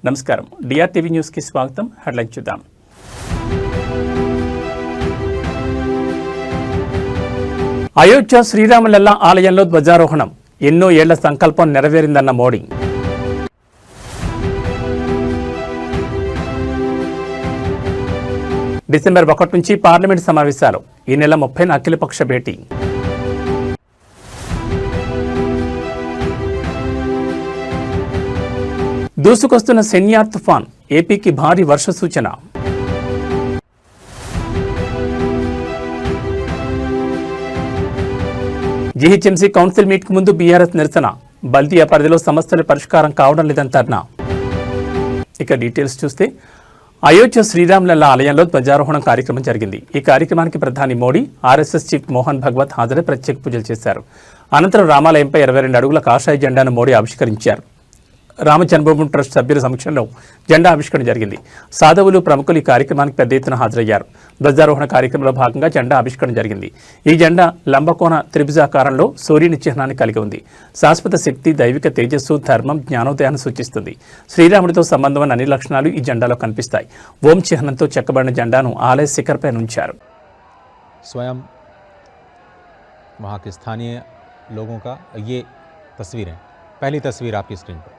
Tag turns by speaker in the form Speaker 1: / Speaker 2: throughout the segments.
Speaker 1: నమస్కారం. డిఆర్టీవీ న్యూస్కి స్వాగతం. హెడ్లైన్ చూద్దాం. అయోధ్య శ్రీరామలల్ల ఆలయంలో ధ్వజారోహణం. ఎన్నో ఏళ్ల సంకల్పం నెరవేరిందన్న మోడీ. డిసెంబర్ 1 నుంచి పార్లమెంట్ సమావేశాలు. ఈ నెల 30న అఖిలపక్ష భేటీ. దూసుకొస్తున్న సెన్యార్ తుఫాన్. ఏపీకి భారీ వర్ష సూచన. జీహెచ్ఎంసీ కౌన్సిల్ మీట్కు ముందు బీఆర్ఎస్ నిరసన. బల్దియా పరిధిలో సమస్యల పరిష్కారం కావడం లేదని ధర్నా. ఇక డీటెయిల్స్ చూస్తే అయోధ్య శ్రీరామలల్ల ఆలయంలో ధ్వజారోహణం కార్యక్రమం జరిగింది. ఈ కార్యక్రమానికి ప్రధాని మోడీ, ఆర్ఎస్ఎస్ చీఫ్ మోహన్ భగవత్ హాజరై ప్రత్యేక పూజలు చేశారు. అనంతరం రామాలయంపై 22 అడుగుల కాషాయ జెండాను మోడీ ఆవిష్కరించారు. రామ జన్మభూమి ట్రస్ట్ సభ్యుల సమక్షంలో జెండా ఆవిష్కరణ జరిగింది. సాధువులు, ప్రముఖులు ఈ కార్యక్రమానికి పెద్ద ఎత్తున హాజరయ్యారు. ధ్వజారోహణ కార్యక్రమంలో భాగంగా జెండా ఆవిష్కరణ జరిగింది. ఈ జెండా లంబకోణ త్రిభుజాకారంలో సూర్యుని చిహ్నాన్ని కలిగి ఉంది. శాశ్వత శక్తి, దైవిక తేజస్సు, ధర్మం, జ్ఞానోదయాన్ని సూచిస్తుంది. శ్రీరాముడితో సంబంధమైన అన్ని లక్షణాలు ఈ జెండాలో కనిపిస్తాయి. ఓం చిహ్నంతో చెక్కబడిన జెండాను ఆలయ శిఖర్పై ఉంచారు.
Speaker 2: స్వయం वहाँ के स्थानीय लोगों का ये तस्वीर है. पहली तस्वीर आपकी स्क्रीन पर.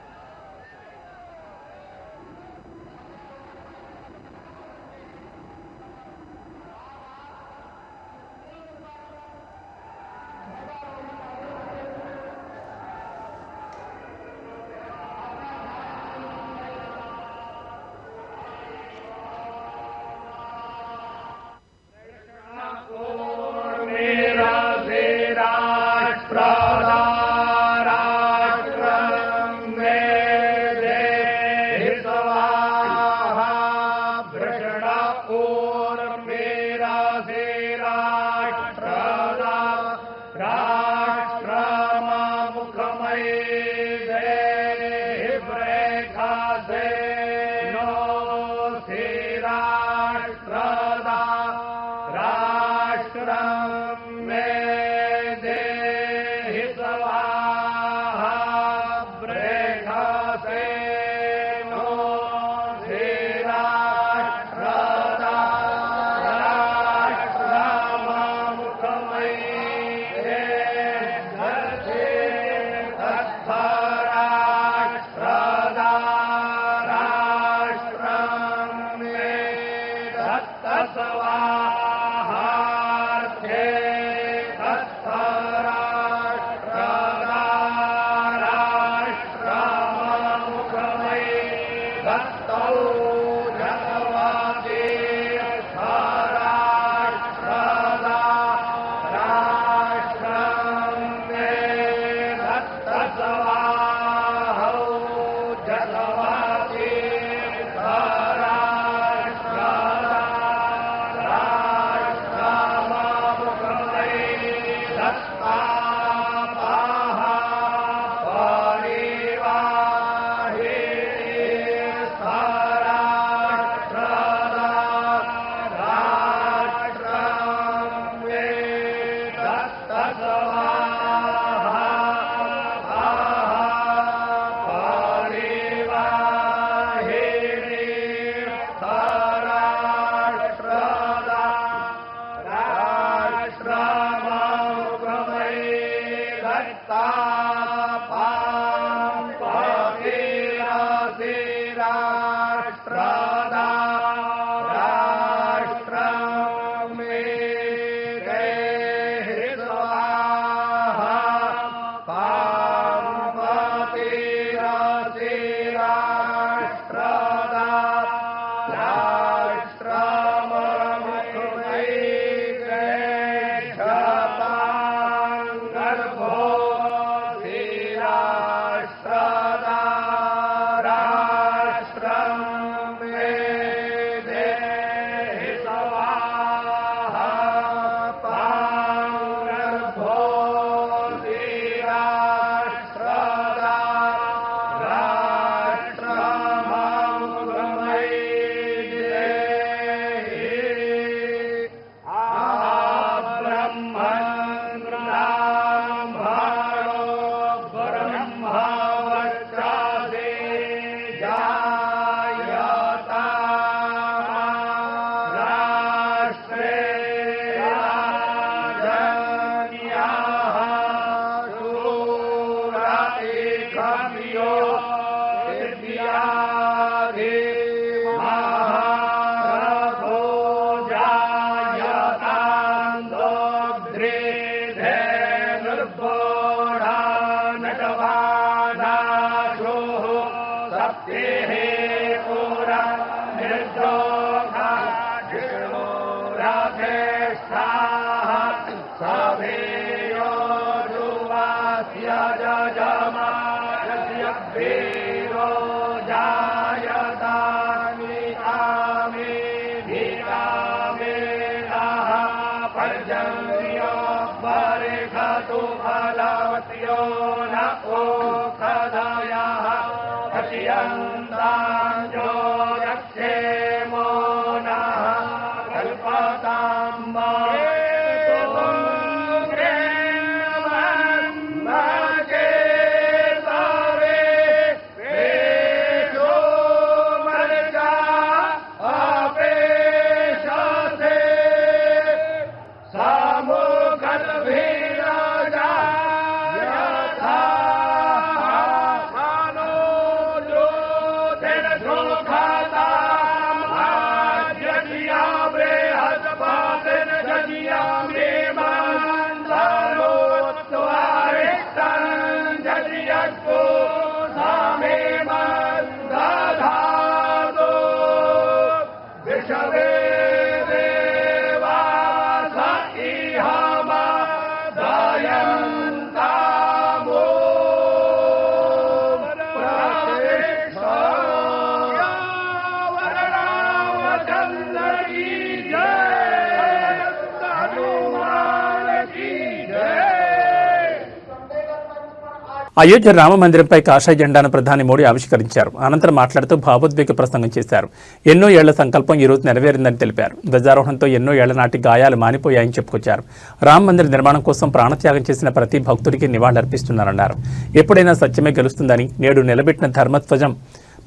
Speaker 1: అయోధ్య రామ మందిరంపై కాషాయ జెండాను ప్రధాని మోడీ ఆవిష్కరించారు. అనంతరం మాట్లాడుతూ భావోద్వేగ ప్రసంగం చేశారు. ఎన్నో ఏళ్ల సంకల్పం ఈ రోజు నెరవేరిందని తెలిపారు. ధ్వజారోహణంతో ఎన్నో ఏళ్ల నాటి గాయాలు మానిపోయాయని చెప్పుకొచ్చారు. రామ మందిర నిర్మాణం కోసం ప్రాణత్యాగం చేసిన ప్రతి భక్తుడికి నివాళులర్పిస్తున్నారన్నారు. ఎప్పుడైనా సత్యమే గెలుస్తుందని, నేడు నిలబెట్టిన ధర్మధ్వజం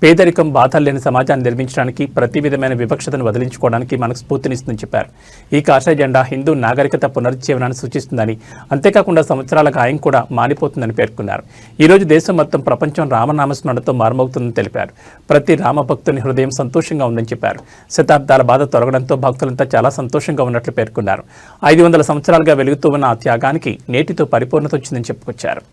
Speaker 1: పేదరికం, బాధలు లేని సమాజాన్ని నిర్మించడానికి, ప్రతి విధమైన వివక్షతను వదిలించుకోవడానికి మనకు స్ఫూర్తినిస్తుందని చెప్పారు. ఈ కాషాయ జెండా హిందూ నాగరికత పునరుజ్జీవనాన్ని సూచిస్తుందని, అంతేకాకుండా సంవత్సరాల గాయం కూడా మానిపోతుందని పేర్కొన్నారు. ఈ రోజు దేశం మొత్తం ప్రపంచం రామనామస్మరణతో మారుమోగుతుందని తెలిపారు. ప్రతి రామభక్తుని హృదయం సంతోషంగా ఉందని చెప్పారు. శతాబ్దాల బాధ తొలగడంతో భక్తులంతా చాలా సంతోషంగా ఉన్నట్లు పేర్కొన్నారు. 500 సంవత్సరాలుగా వెలుగుతూ ఉన్న ఆ త్యాగానికి నేటితో పరిపూర్ణత వచ్చిందని చెప్పుకొచ్చారు.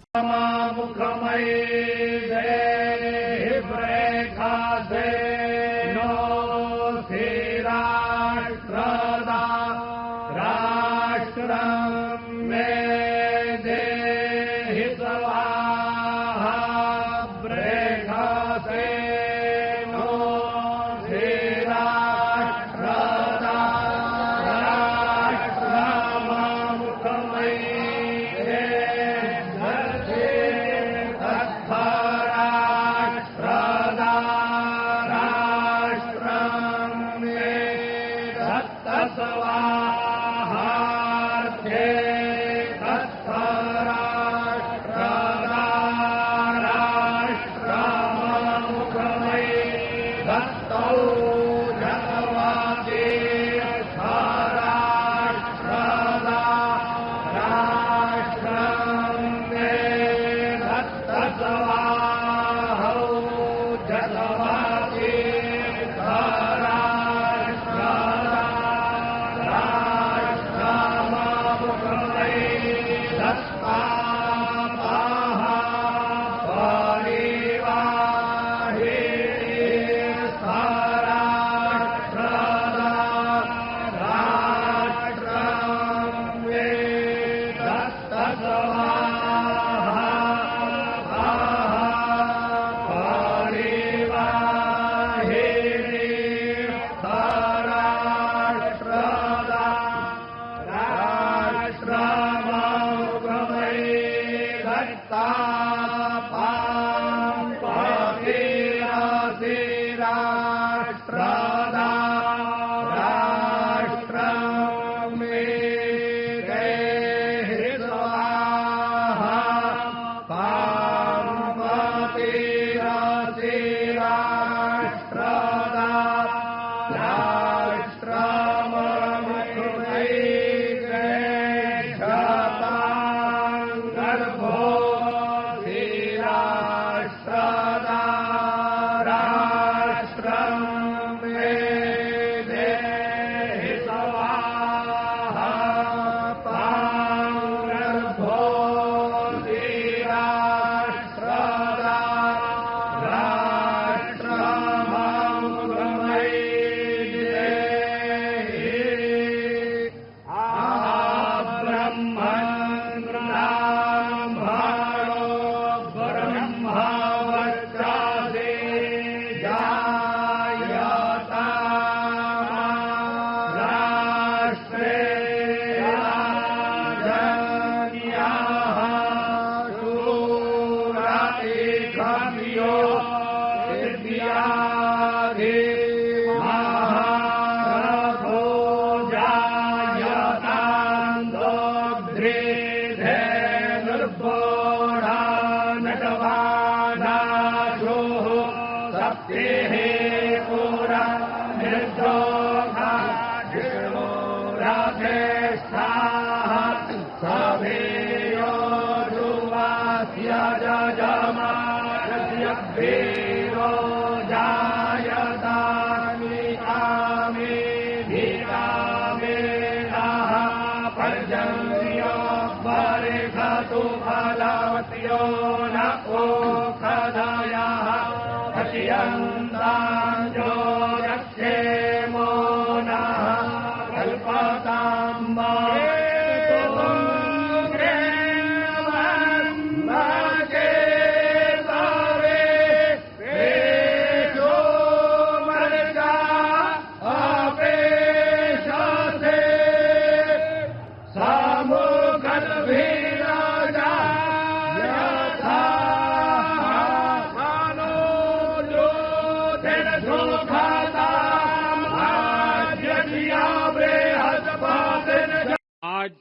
Speaker 3: आज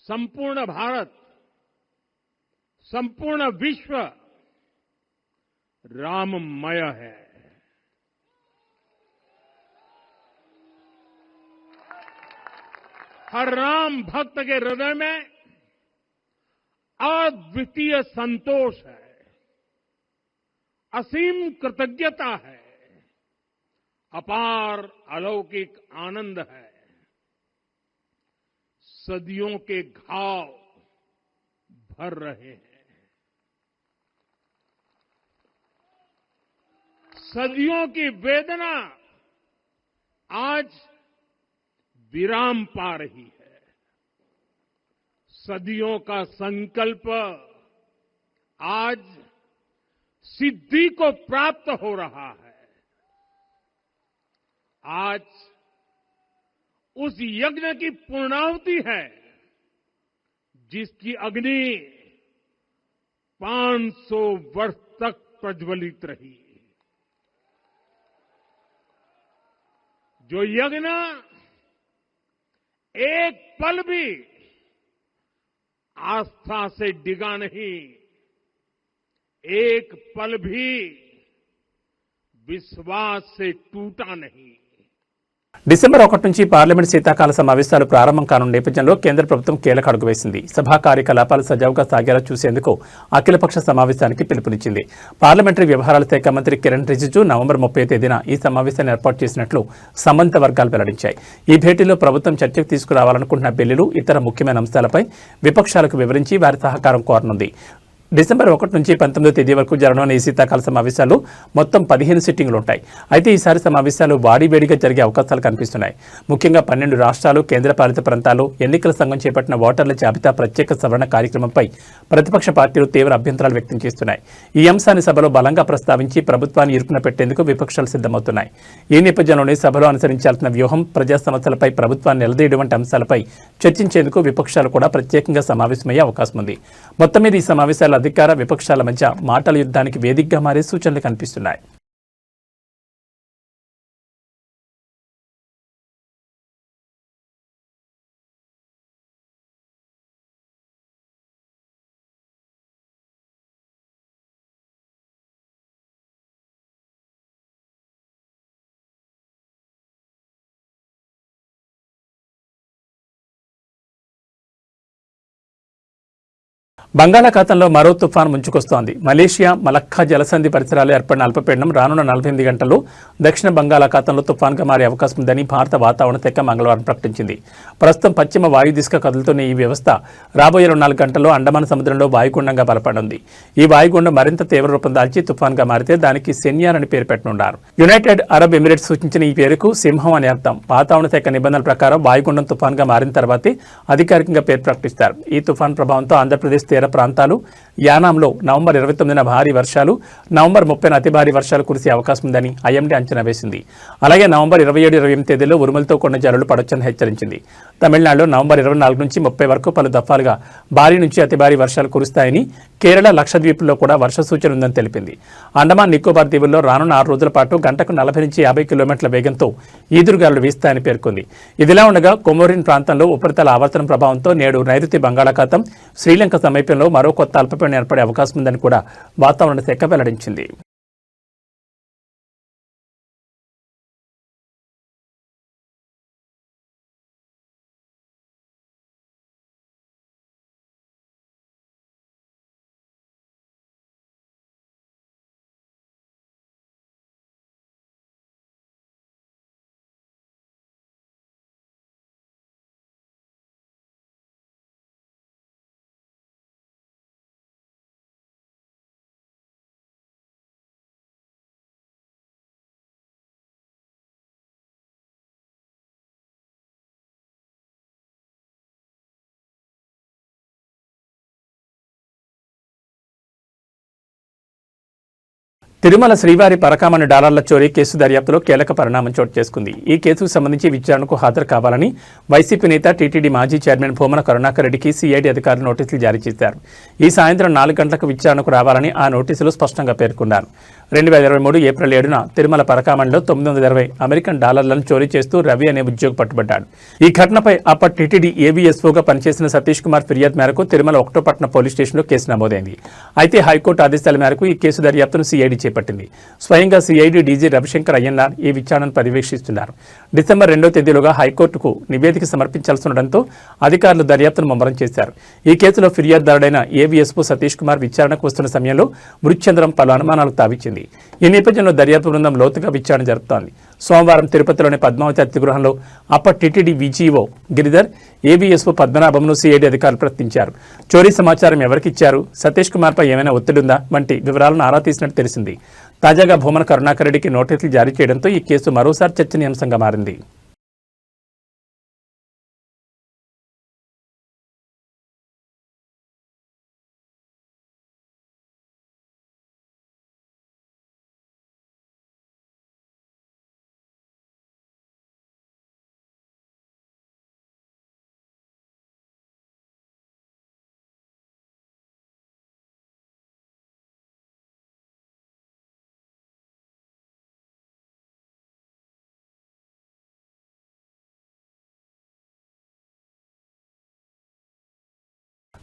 Speaker 3: संपूर्ण भारत, संपूर्ण विश्व राममय है। हर राम भक्त के हृदय में अद्वितीय संतोष है, असीम कृतज्ञता है, अपार अलौकिक आनंद है। सदियों के घाव भर रहे हैं, सदियों की वेदना आज विराम पा रही है, सदियों का संकल्प आज सिद्धि को प्राप्त हो रहा है। आज उस यज्ञ की पूर्णाहुति है जिसकी अग्नि 500 वर्ष तक प्रज्वलित रही। जो यज्ञ एक पल भी आस्था से डिगा नहीं, एक पल भी विश्वास से टूटा नहीं।
Speaker 1: డిసెంబర్ 1 నుంచి పార్లమెంట్ శీతాకాల సమావేశాలు ప్రారంభం కానున్న నేపథ్యంలో కేంద్ర ప్రభుత్వం కీలక అడుగు వేసింది. సభా కార్యకలాపాలు సజావుగా సాగేలా చూసేందుకు అఖిలపక్ష సమావేశానికి పిలుపునిచ్చింది. పార్లమెంటరీ వ్యవహారాల శాఖ మంత్రి కిరణ్ రిజిజు నవంబర్ 30 తేదీన ఈ సమావేశాన్ని ఏర్పాటు చేసినట్లు సంబంధిత వర్గాలు వెల్లడించాయి. ఈ భేటీలో ప్రభుత్వం చర్చకు తీసుకురావాలనుకుంటున్న బిల్లులు, ఇతర ముఖ్యమైన అంశాలపై విపక్షాలకు వివరించి వారి సహకారం కోరనుంది. డిసెంబర్ 1 నుంచి 19 తేదీ వరకు జరగనున్న ఈ శీతాకాల సమావేశాలు మొత్తం 15 సిట్టింగులు ఉంటాయి. అయితే ఈసారి సమావేశాలు వాడివేడిగా జరిగే అవకాశాలు కనిపిస్తున్నాయి. ముఖ్యంగా 12 రాష్ట్రాలు, కేంద్రపాలిత ప్రాంతాలు, ఎన్నికల సంఘం చేపట్టిన ఓటర్ల జాబితా ప్రత్యేక సవరణ కార్యక్రమంపై ప్రతిపక్ష పార్టీలు తీవ్ర అభ్యంతరాలు వ్యక్తం చేస్తున్నాయి. ఈ అంశాన్ని సభలో బలంగా ప్రస్తావించి ప్రభుత్వాన్ని ఇరుకున పెట్టేందుకు విపక్షాలు సిద్ధమవుతున్నాయి. ఈ నేపథ్యంలోనే సభలో అనుసరించాల్సిన వ్యూహం, ప్రజా సమస్యలపై ప్రభుత్వాన్ని నిలదీయడం వంటి అంశాలపై చర్చించేందుకు విపక్షాలు కూడా ప్రత్యేకంగా సమావేశమయ్యే అవకాశం ఉంది. మొత్తం మీద ఈ సమావేశాలు అధికార విపక్షాల మధ్య మాటల యుద్ధానికి వేదికగా మారే సూచనలు కనిపిస్తున్నాయి. బంగాళాఖాతంలో మరో తుఫాను ముంచుకొస్తోంది. మలేషియా మలక్కా జలసంధి పరిసరాలు ఏర్పడిన అల్పపీడనం రానున్న 48 గంటల్లో దక్షిణ బంగాళాఖాతంలో తుఫాన్గా మారే అవకాశం ఉందని భారత వాతావరణ శాఖ మంగళవారం ప్రకటించింది. ప్రస్తుతం పశ్చిమ వాయు దిశగా కదులుతున్న ఈ వ్యవస్థ రాబోయే 24 గంటల్లో అండమాన్ సముద్రంలో వాయుగుండంగా బలపడనుంది. ఈ వాయుగుండం మరింత తీవ్ర రూపం దాల్చి తుఫాన్గా మారితే దానికి సెన్యార్ అని పేరు పెట్టనున్నారు. యునైటెడ్ అరబ్ ఎమిరేట్స్ సూచించిన ఈ పేరుకు సింహం అని అర్థం. వాతావరణ శాఖ నిబంధనల ప్రకారం వాయుగుండం తుఫాన్గా మారిన తర్వాతే అధికారికంగా పేరు ప్రకటిస్తారు. ఈ తుఫాన్ ప్రభావంతో ఆంధ్రప్రదేశ్ తీర ప్రాంతాలు, యానాంలో నవంబర్ 29న భారీ వర్షాలు, నవంబర్ 30న అతి భారీ వర్షాలు కురిసే అవకాశం ఉందని ఐఎండీ అంచనా వేసింది. అలాగే నవంబర్ 27, 28 తేదీల్లో ఉరుములతో కూడిన జల్లులు పడొచ్చని హెచ్చరించింది. తమిళనాడులో నవంబర్ 24 నుంచి 30 వరకు పలు దఫాలుగా భారీ నుంచి అతి భారీ వర్షాలు కురుస్తాయని, కేరళ, లక్షద్వీపుల్లో కూడా వర్ష సూచన ఉందని తెలిపింది. అండమాన్ నికోబార్ దీవుల్లో రానున్న 6 రోజుల పాటు గంటకు 40 నుంచి 50 కిలోమీటర్ల వేగంతో ఈదురుగాలులు వీస్తాయని పేర్కొంది. ఇదిలా ఉండగా కొమోరిన్ ప్రాంతంలో ఉపరితల ఆవర్తనం ప్రభావంతో నేడు నైరుతి బంగాళాఖాతం, శ్రీలంక సమీపంలో మరో కొత్త అల్పపీడనం ఏర్పడే అవకాశం ఉందని కూడా వాతావరణ శాఖ వెల్లడించింది. తిరుమల శ్రీవారి పరకామణి డాలర్ల చోరీ కేసు దర్యాప్తులో కీలక పరిణామం చోటు చేసుకుంది. ఈ కేసుకు సంబంధించి విచారణకు హాజరు కావాలని వైసీపీ నేత, టీటీడీ మాజీ చైర్మన్ భూమన కరుణాకర్ రెడ్డికి సిఐడి అధికారులు నోటీసులు జారీ చేశారు. ఈ సాయంత్రం 4 గంటలకు విచారణకు రావాలని ఆ నోటీసులు స్పష్టంగా పేర్కొన్నారు. 2023 ఏప్రిల్ 7న తిరుమల పరకామణిలో 920 అమెరికన్ డాలర్లను చోరీ చేస్తూ రవి అనే ఉద్యోగి పట్టుబడ్డాడు. ఈ ఘటనపై అప్పటి టీటీడీ ఏవీఎస్ఓగా పనిచేసిన సతీష్ కుమార్ ఫిర్యాదు మేరకు తిరుమల 1వ పట్టణ పోలీస్ స్టేషన్లో కేసు నమోదైంది. అయితే హైకోర్టు ఆదేశాల మేరకు ఈ కేసు దర్యాప్తును సిఐడి చేపట్టింది. స్వయంగా సిఐడి డీజీ రవిశంకర్ అయ్యన్నార్ ఈ విచారణను పర్యవేక్షిస్తున్నారు. డిసెంబర్ 2వ తేదీలోగా హైకోర్టుకు నివేదిక సమర్పించాల్సి ఉండడంతో అధికారులు దర్యాప్తును ముమ్మరం చేశారు. ఈ కేసులో ఫిర్యాదుదారుడైన ఏవీఎస్ఓ సతీష్ కుమార్ విచారణకు వస్తున్న సమయంలో మృతి చెందడం పలు అనుమానాలకు తావిచ్చింది. ఈ నేపథ్యంలో దర్యాప్తు బృందం లోతుగా విచారణ జరుపుతోంది. సోమవారం తిరుపతిలోని పద్మావతి అతిథి గృహంలో అప్పటి టీటీడీ విజిఓ గిరిధర్, ఏబీఎస్ఓ పద్మనాభంను సిఐడి అధికారులు ప్రశ్నించారు. చోరీ సమాచారం ఎవరికిచ్చారు, సతీష్ కుమార్పై ఏమైనా ఒత్తిడుందా వంటి వివరాలను ఆరా తీసినట్టు తెలిసింది. తాజాగా భూమన కరుణాకర్ రెడ్డికి నోటీసులు జారీ చేయడంతో ఈ కేసు మరోసారి చర్చనీయాంశంగా మారింది.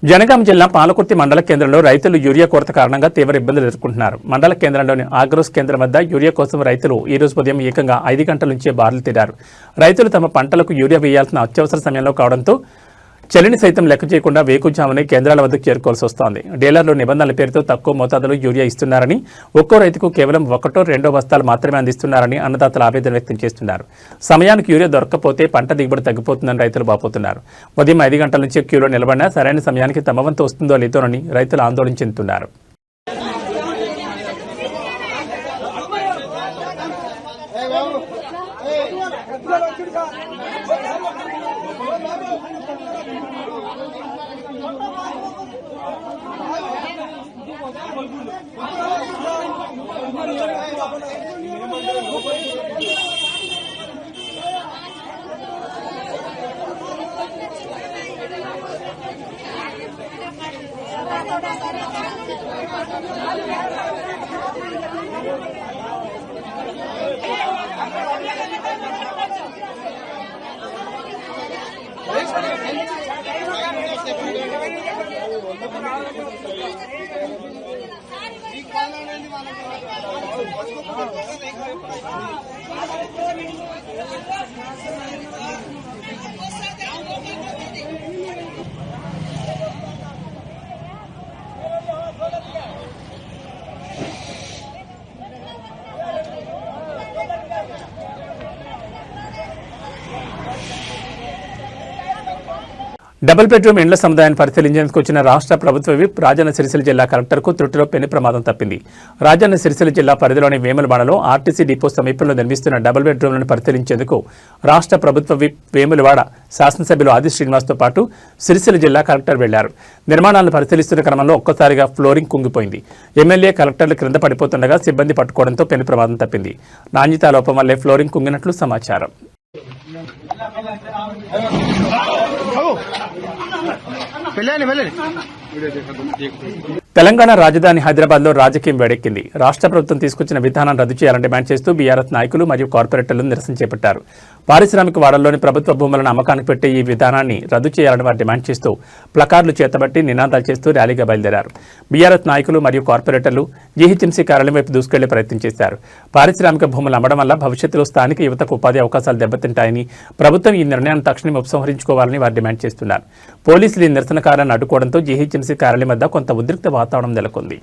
Speaker 1: జనగాం జిల్లా పాలకుర్తి మండల కేంద్రంలో రైతులు యూరియా కొరత కారణంగా తీవ్ర ఇబ్బందులు ఎదుర్కొంటున్నారు. మండల కేంద్రంలోని ఆగ్రోస్ కేంద్రం వద్ద యూరియా కోసం రైతులు ఈ రోజు ఉదయం ఏకంగా 5 గంటల నుంచే బారులు తీరారు. రైతులు తమ పంటలకు యూరియా వేయాల్సిన అత్యవసర సమయంలో కావడంతో చలిని సైతం లెక్క చేయకుండా వేకుజామునే కేంద్రాల వద్దకు చేరుకోవాల్సి వస్తోంది. డీలర్లు నిబంధనల పేరుతో తక్కువ మోతాదులో యూరియా ఇస్తున్నారని, ఒక్కో రైతుకు కేవలం 1-2 బస్తాలు మాత్రమే అందిస్తున్నారని అన్నదాతలు ఆవేదన వ్యక్తం చేస్తున్నారు. సమయానికి యూరియా దొరకకపోతే పంట దిగుబడి తగ్గిపోతుందని రైతులు వాపోతున్నారు. ఉదయం 5 గంటల నుంచి క్యూలో నిలబడినా సరైన సమయానికి తమ వంతు వస్తుందో లేదోనని రైతులు ఆందోళన చెందుతున్నారు. డబుల్ బెడ్రూమ్ ఇండ్ల సముదాయాన్ని పరిశీలించేందుకు వచ్చిన రాష్ట్ర ప్రభుత్వ విప్ రాజన్న సిరిసిల్ల జిల్లా కలెక్టర్కు త్రుటిలో పెను ప్రమాదం తప్పింది. రాజన్న సిరిసిల్ల జిల్లా పరిధిలోని వేములవాడలో ఆర్టీసీ డిపో సమీపంలో నిర్మిస్తున్న డబుల్ బెడ్రూమ్లను పరిశీలించేందుకు రాష్ట్ర ప్రభుత్వ విప్ వేములవాడ శాసనసభ్యులు ఆది శ్రీనివాస్తో పాటు సిరిసిల్ల జిల్లా కలెక్టర్ వెళ్లారు. నిర్మాణాలను పరిశీలిస్తున్న క్రమంలో ఒక్కసారిగా ఫ్లోరింగ్ కుంగిపోయింది. ఎమ్మెల్యే కలెక్టర్లు క్రింద పడిపోతుండగా సిబ్బంది పట్టుకోవడంతో పెను ప్రమాదం తప్పింది. నాణ్యతా లోపం వల్లే ఫ్లోరింగ్ కుంగినట్లు సమాచారం. తెలంగాణ రాజధాని హైదరాబాద్లో రాజకీయం వేడెక్కింది. రాష్ట్ర ప్రభుత్వం తీసుకొచ్చిన విధానం రద్దు చేయాలని డిమాండ్ చేస్తూ బీఆర్ఎస్ నాయకులు మరియు కార్పొరేటర్లు నిరసన చేపట్టారు. పారిశ్రామిక వాడల్లోని ప్రభుత్వ భూములను అమ్మకానికి పెట్టే ఈ విధానాన్ని రద్దు చేయాలని వారు డిమాండ్ చేస్తూ ప్లకార్డులు చేతబట్టి నినాదాలు చేస్తూ ర్యాలీగా బయలుదేరారు. బీఆర్ఎస్ నాయకులు మరియు కార్పొరేటర్లు జీహెచ్ఎంసీ కార్యాలయం వైపు దూసుకెళ్లే ప్రయత్నం చేశారు. పారిశ్రామిక భూములు అమ్మడం వల్ల భవిష్యత్తులో స్థానిక యువతకు ఉపాధి అవకాశాలు దెబ్బతింటాయని, ప్రభుత్వం ఈ నిర్ణయాన్ని తక్షణం ఉపసంహరించుకోవాలని వారు డిమాండ్ చేస్తున్నారు. పోలీసులు ఈ నిరసనకారులను అడ్డుకోవడంతో జీహెచ్ఎంసీ కార్యాలయం వద్ద కొంత ఉద్రిక్త వాతావరణం నెలకొంది.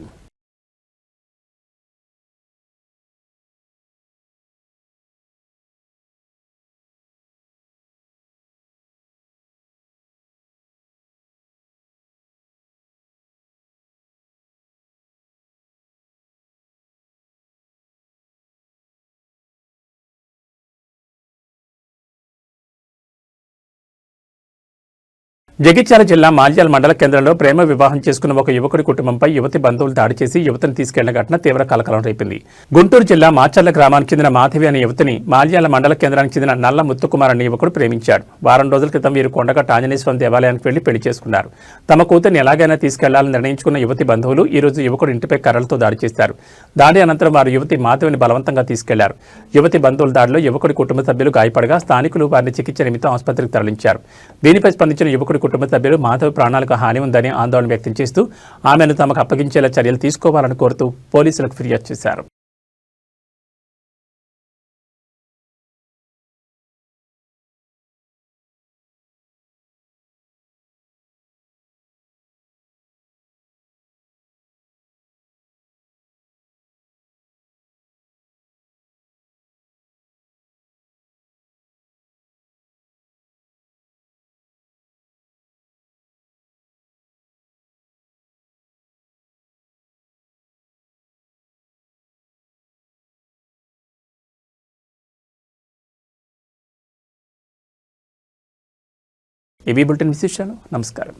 Speaker 1: జగిత్యాల జిల్లా మాల్యాల మండల కేంద్రంలో ప్రేమ వివాహం చేసుకున్న ఒక యువకుడి కుటుంబంపై యువతి బంధువులు దాడి చేసి యువతిని తీసుకెళ్లిన ఘటన తీవ్ర కలకలం రేపింది. గుంటూరు జిల్లా మాచర్ల గ్రామానికి చెందిన మాధవి అనే యువతిని మాల్యాల మండల కేంద్రానికి చెందిన నల్ల ముత్తుకుమార్ అనే యువకుడు ప్రేమించాడు. వారం రోజుల క్రితం వీరు కొండగట్ట ఆంజనేయ స్వామి దేవాలయానికి వెళ్లి పెళ్లి చేసుకున్నారు. తమ కూతురిని ఎలాగైనా తీసుకెళ్లాలని నిర్ణయించుకున్న యువతి బంధువులు ఈ రోజు యువకుడు ఇంటిపై కర్రలతో దాడి చేశారు. దాడి అనంతరం వారు యువతి మాధవిని బలవంతంగా తీసుకెళ్లారు. యువతి బంధువుల దాడిలో యువకుడి కుటుంబ సభ్యులు గాయపడగా స్థానికులు వారిని చికిత్స నిమిత్తం ఆసుపత్రికి తరలించారు. దీనిపై స్పందించిన యువకుడి కుటుంబ సభ్యులు మాధవి ప్రాణాలకు హాని ఉందని ఆందోళన వ్యక్తం చేస్తూ ఆమెను తమకు అప్పగించేలా చర్యలు తీసుకోవాలని కోరుతూ పోలీసులకు ఫిర్యాదు చేశారు. ఇవి బులెటిన్ విశేషాలు. నమస్కారం.